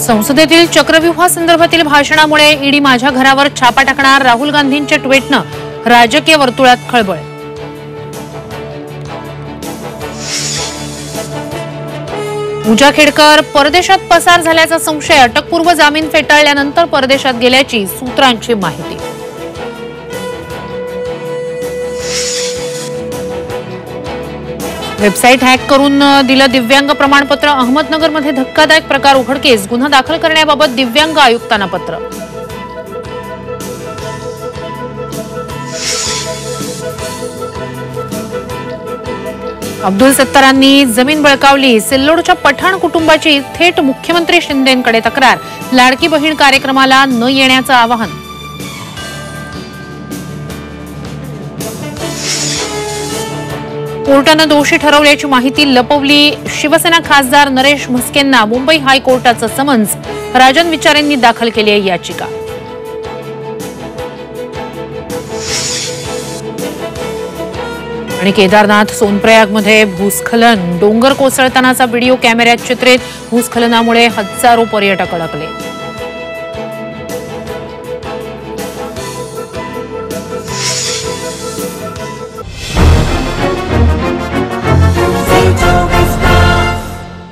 संसदेतील चक्रव्यूहासंदर्भातील भाषणामुळे ईडी माझ्या घरावर छापा टाकणार, राहुल गांधींच्या ट्विटनं राजकीय वर्तुळात खळबळ. पूजा खेडकर परदेशात पसार झाल्याचा संशय, अटकपूर्व जामीन फेटाळल्यानंतर परदेशात गेल्याची सूत्रांची माहिती. वेबसाईट हॅक करून दिलं दिव्यांग प्रमाणपत्र, अहमदनगरमध्ये धक्कादायक प्रकार उघडकीस, गुन्हा दाखल करण्याबाबत दिव्यांग आयुक्तांना पत्र. अब्दुल सत्तारांनी जमीन बळकावली, सिल्लोडच्या पठाण कुटुंबाची थेट मुख्यमंत्री शिंदेंकडे तक्रार, लाडकी बहीण कार्यक्रमाला न येण्याचं आवाहन. कोर्टानं दोषी ठरवल्याची माहिती लपवली, शिवसेना खासदार नरेश म्हस्केंना मुंबई हायकोर्टाचं समन्स, राजन विचारेंनी दाखल केली आहे याचिका. आणि केदारनाथ सोनप्रयागमध्ये भूस्खलन, डोंगर कोसळतानाचा व्हिडिओ कॅमेऱ्यात चित्रित, भूस्खलनामुळे हजारो पर्यटक अडकले.